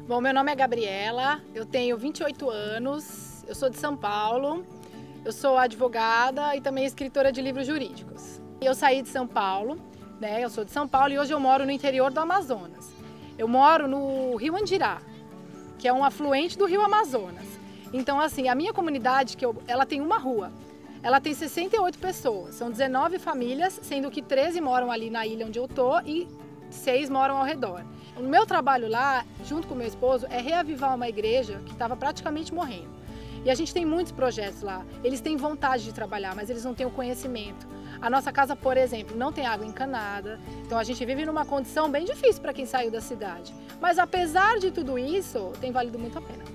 Bom, meu nome é Gabriela, eu tenho 28 anos, eu sou de São Paulo, eu sou advogada e também escritora de livros jurídicos. Eu saí de São Paulo, eu sou de São Paulo e hoje eu moro no interior do Amazonas. Eu moro no Rio Andirá, que é um afluente do Rio Amazonas. Então, assim, a minha comunidade, ela tem uma rua, ela tem 68 pessoas, são 19 famílias, sendo que 13 moram ali na ilha onde eu tô e 6 moram ao redor. O meu trabalho lá, junto com meu esposo, é reavivar uma igreja que estava praticamente morrendo. E a gente tem muitos projetos lá. Eles têm vontade de trabalhar, mas eles não têm o conhecimento. A nossa casa, por exemplo, não tem água encanada. Então a gente vive numa condição bem difícil para quem saiu da cidade. Mas apesar de tudo isso, tem valido muito a pena.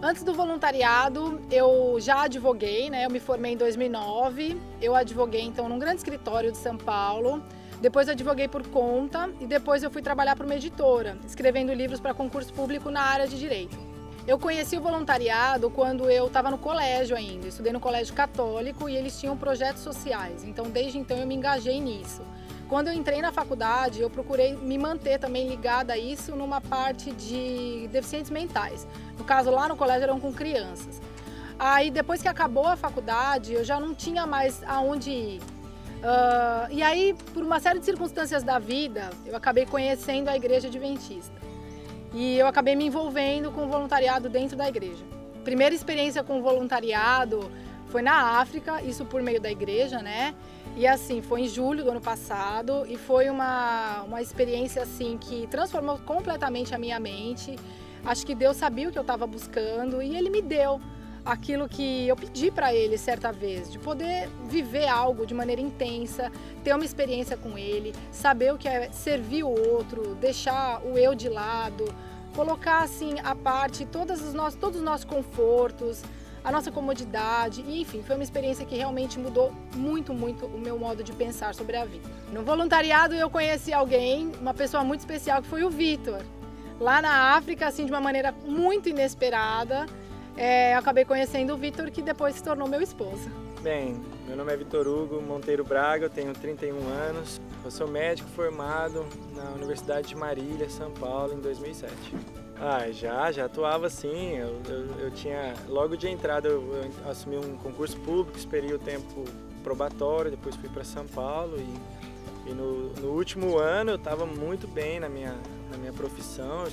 Antes do voluntariado, eu já advoguei, eu me formei em 2009. Eu advoguei, então, num grande escritório de São Paulo. Depois eu advoguei por conta e depois eu fui trabalhar para uma editora, escrevendo livros para concurso público na área de direito. Eu conheci o voluntariado quando eu estava no colégio ainda, estudei no colégio católico e eles tinham projetos sociais, então desde então eu me engajei nisso. Quando eu entrei na faculdade, eu procurei me manter também ligada a isso numa parte de deficientes mentais. No caso, lá no colégio eram com crianças. Aí depois que acabou a faculdade, eu já não tinha mais aonde ir. E aí, por uma série de circunstâncias da vida, eu acabei conhecendo a Igreja Adventista. E eu acabei me envolvendo com o voluntariado dentro da igreja. Primeira experiência com o voluntariado foi na África, isso por meio da igreja, E assim, foi em julho do ano passado e foi uma experiência assim que transformou completamente a minha mente. Acho que Deus sabia o que eu estava buscando e Ele me deu aquilo que eu pedi para Ele certa vez, de poder viver algo de maneira intensa, ter uma experiência com Ele, saber o que é servir o outro, deixar o eu de lado, colocar assim à parte todos os nossos confortos, a nossa comodidade, e enfim, foi uma experiência que realmente mudou muito, muito o meu modo de pensar sobre a vida. No voluntariado eu conheci alguém, uma pessoa muito especial, que foi o Vitor. Lá na África, assim, de uma maneira muito inesperada, eu acabei conhecendo o Vitor, que depois se tornou meu esposo. Bem, meu nome é Vitor Hugo Monteiro Braga, eu tenho 31 anos, eu sou médico formado na Universidade de Marília, São Paulo, em 2007. Já atuava sim, eu tinha, logo de entrada eu assumi um concurso público, esperei o tempo probatório, depois fui para São Paulo e no último ano eu estava muito bem na minha profissão,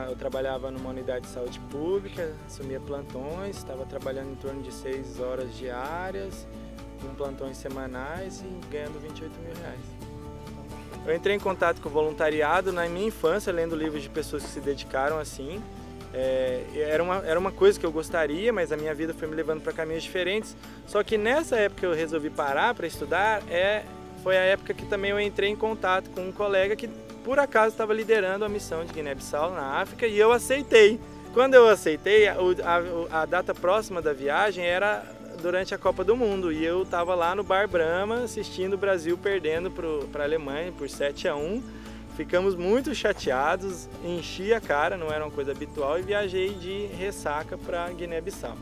eu trabalhava numa unidade de saúde pública, assumia plantões, estava trabalhando em torno de 6 horas diárias, com plantões semanais e ganhando R$28 mil. Eu entrei em contato com o voluntariado na minha infância, lendo livros de pessoas que se dedicaram assim. Era uma coisa que eu gostaria, mas a minha vida foi me levando para caminhos diferentes. Só que nessa época eu resolvi parar para estudar, foi a época que também eu entrei em contato com um colega que por acaso estava liderando a missão de Guiné-Bissau na África e eu aceitei. Quando eu aceitei, a data próxima da viagem era durante a Copa do Mundo e eu estava lá no Bar Brahma assistindo o Brasil perdendo para a Alemanha por 7-1. Ficamos muito chateados, enchi a cara, não era uma coisa habitual e viajei de ressaca para Guiné-Bissau.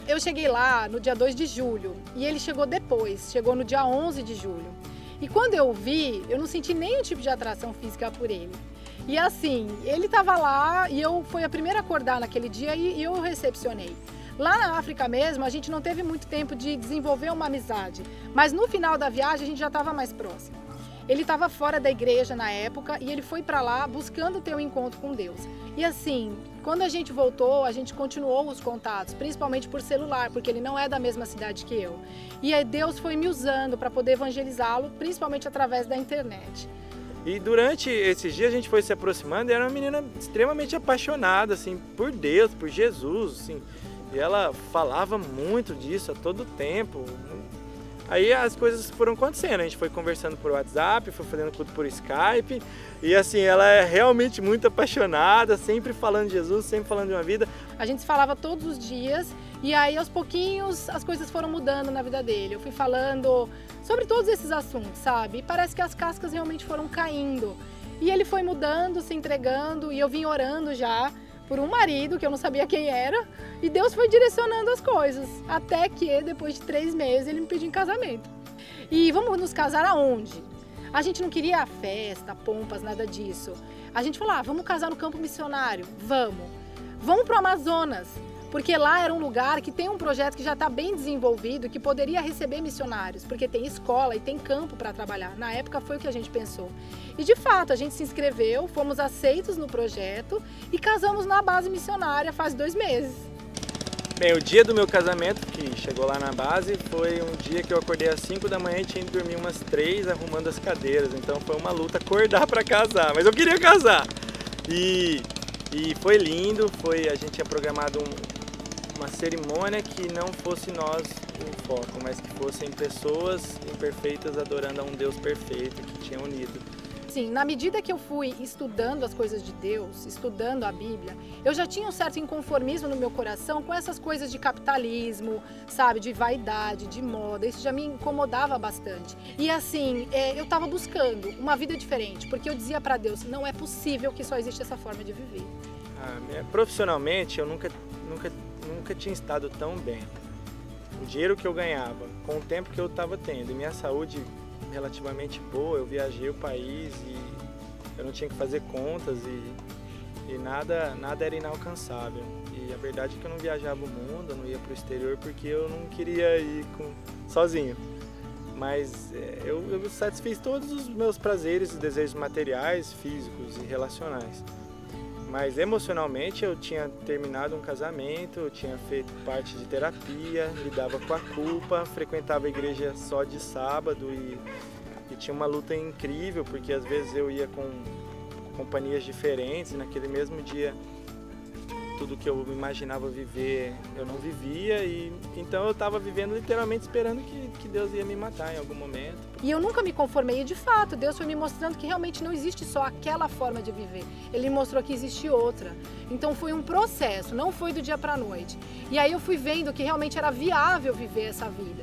Eu cheguei lá no dia 2 de julho e ele chegou depois, chegou no dia 11 de julho. E quando eu o vi, eu não senti nenhum tipo de atração física por ele. E assim, ele estava lá e eu fui a primeira a acordar naquele dia e eu o recepcionei. Lá na África mesmo, a gente não teve muito tempo de desenvolver uma amizade, mas no final da viagem a gente já estava mais próximo. Ele estava fora da igreja na época e ele foi para lá buscando ter um encontro com Deus. E assim, quando a gente voltou, a gente continuou os contatos, principalmente por celular, porque ele não é da mesma cidade que eu. E aí Deus foi me usando para poder evangelizá-lo, principalmente através da internet. E durante esses dias a gente foi se aproximando e era uma menina extremamente apaixonada assim, por Deus, por Jesus, assim. E ela falava muito disso a todo tempo. Aí as coisas foram acontecendo, a gente foi conversando por WhatsApp, foi fazendo tudo por Skype. E assim, ela é realmente muito apaixonada, sempre falando de Jesus, sempre falando de uma vida. A gente se falava todos os dias e aí aos pouquinhos as coisas foram mudando na vida dele. Eu fui falando sobre todos esses assuntos, sabe? E parece que as cascas realmente foram caindo. E ele foi mudando, se entregando e eu vim orando já por um marido que eu não sabia quem era e Deus foi direcionando as coisas, até que depois de 3 meses ele me pediu em casamento. E vamos nos casar aonde? A gente não queria festa, pompas, nada disso. A gente falou, vamos casar no campo missionário, vamos para o Amazonas, porque lá era um lugar que tem um projeto que já está bem desenvolvido, que poderia receber missionários, porque tem escola e tem campo para trabalhar. Na época foi o que a gente pensou. E de fato, a gente se inscreveu, fomos aceitos no projeto e casamos na base missionária faz 2 meses. Bem, o dia do meu casamento, que chegou lá na base, foi um dia que eu acordei às 5 da manhã e tinha que dormir umas 3 arrumando as cadeiras. Então foi uma luta acordar para casar, mas eu queria casar. E foi lindo, a gente tinha programado uma cerimônia que não fosse nós o foco, mas que fossem pessoas imperfeitas adorando a um Deus perfeito que tinha unido. Sim, na medida que eu fui estudando as coisas de Deus, estudando a Bíblia, eu já tinha um certo inconformismo no meu coração com essas coisas de capitalismo, sabe, de vaidade, de moda, isso já me incomodava bastante. E assim, eu estava buscando uma vida diferente, porque eu dizia para Deus, não é possível que só existe essa forma de viver. Profissionalmente, eu nunca tinha estado tão bem. O dinheiro que eu ganhava, com o tempo que eu estava tendo e minha saúde relativamente boa, eu viajei o país e eu não tinha que fazer contas e nada era inalcançável. E a verdade é que eu não viajava o mundo, eu não ia para o exterior porque eu não queria ir sozinho. Mas eu satisfiz todos os meus prazeres e desejos materiais, físicos e relacionais. Mas emocionalmente eu tinha terminado um casamento, eu tinha feito parte de terapia, lidava com a culpa, frequentava a igreja só de sábado e tinha uma luta incrível, porque às vezes eu ia com companhias diferentes e naquele mesmo dia tudo que eu imaginava viver eu não vivia e então eu estava vivendo literalmente esperando que Deus ia me matar em algum momento. E eu nunca me conformei e de fato Deus foi me mostrando que realmente não existe só aquela forma de viver, Ele me mostrou que existe outra. Então foi um processo, não foi do dia para a noite. E aí eu fui vendo que realmente era viável viver essa vida.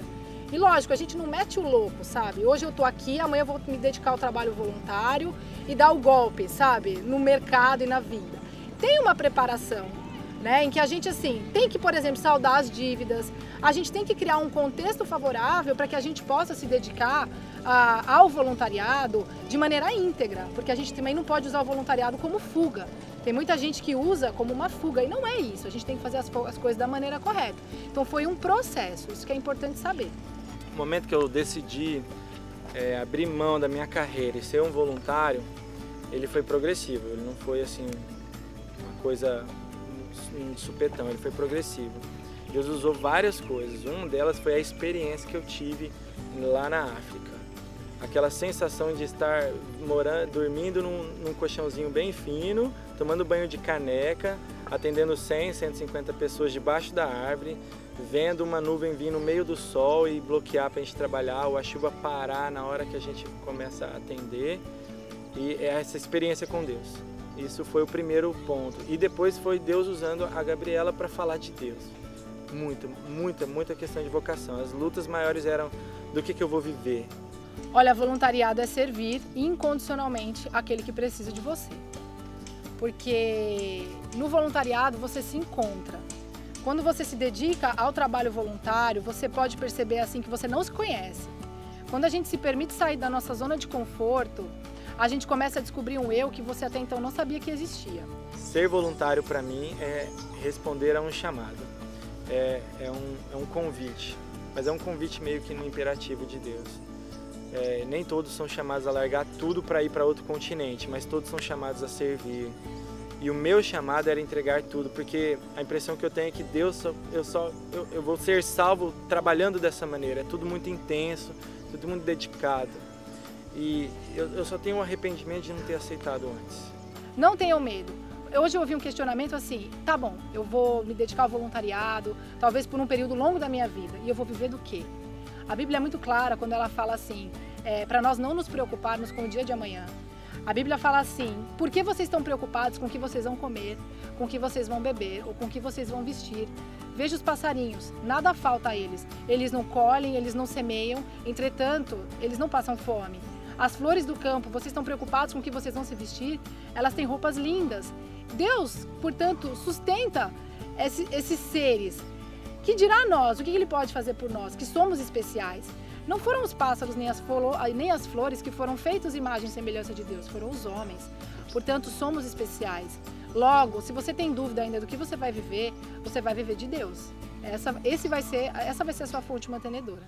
E lógico, a gente não mete o louco, sabe? Hoje eu tô aqui, amanhã eu vou me dedicar ao trabalho voluntário e dar o golpe, sabe? No mercado e na vida. Tem uma preparação, né? Em que a gente, assim, tem que, por exemplo, saldar as dívidas, a gente tem que criar um contexto favorável para que a gente possa se dedicar ao voluntariado de maneira íntegra, porque a gente também não pode usar o voluntariado como fuga. Tem muita gente que usa como uma fuga e não é isso, a gente tem que fazer as coisas da maneira correta. Então foi um processo, isso que é importante saber. No momento que eu decidi abrir mão da minha carreira e ser um voluntário, ele foi progressivo, ele não foi assim uma coisa um supetão, ele foi progressivo. Deus usou várias coisas, uma delas foi a experiência que eu tive lá na África. Aquela sensação de estar dormindo num colchãozinho bem fino, tomando banho de caneca, atendendo 100, 150 pessoas debaixo da árvore, vendo uma nuvem vir no meio do sol e bloquear para a gente trabalhar, ou a chuva parar na hora que a gente começa a atender. E essa experiência com Deus. Isso foi o primeiro ponto. E depois foi Deus usando a Gabriela para falar de Deus. Muita questão de vocação. As lutas maiores eram do que eu vou viver. Olha, voluntariado é servir incondicionalmente aquele que precisa de você. Porque no voluntariado você se encontra. Quando você se dedica ao trabalho voluntário, você pode perceber assim que você não se conhece. Quando a gente se permite sair da nossa zona de conforto, a gente começa a descobrir um eu que você até então não sabia que existia. Ser voluntário para mim é responder a um chamado. É um convite, mas é um convite meio que no imperativo de Deus. Nem todos são chamados a largar tudo para ir para outro continente, mas todos são chamados a servir. E o meu chamado era entregar tudo, porque a impressão que eu tenho é que Deus, eu vou ser salvo trabalhando dessa maneira. É tudo muito intenso, tudo muito dedicado. E eu só tenho um arrependimento de não ter aceitado antes. Não tenham medo. Hoje eu ouvi um questionamento assim, tá bom, eu vou me dedicar ao voluntariado, talvez por um período longo da minha vida, e eu vou viver do quê? A Bíblia é muito clara quando ela fala assim, para nós não nos preocuparmos com o dia de amanhã. A Bíblia fala assim, por que vocês estão preocupados com o que vocês vão comer, com o que vocês vão beber ou com o que vocês vão vestir? Veja os passarinhos, nada falta a eles. Eles não colhem, eles não semeiam, entretanto, eles não passam fome. As flores do campo, vocês estão preocupados com o que vocês vão se vestir? Elas têm roupas lindas. Deus, portanto, sustenta esses seres. Que dirá a nós? O que Ele pode fazer por nós? Que somos especiais. Não foram os pássaros nem as flores que foram feitos imagem e semelhança de Deus, foram os homens. Portanto, somos especiais. Logo, se você tem dúvida ainda do que você vai viver de Deus. Essa vai ser a sua fonte mantenedora.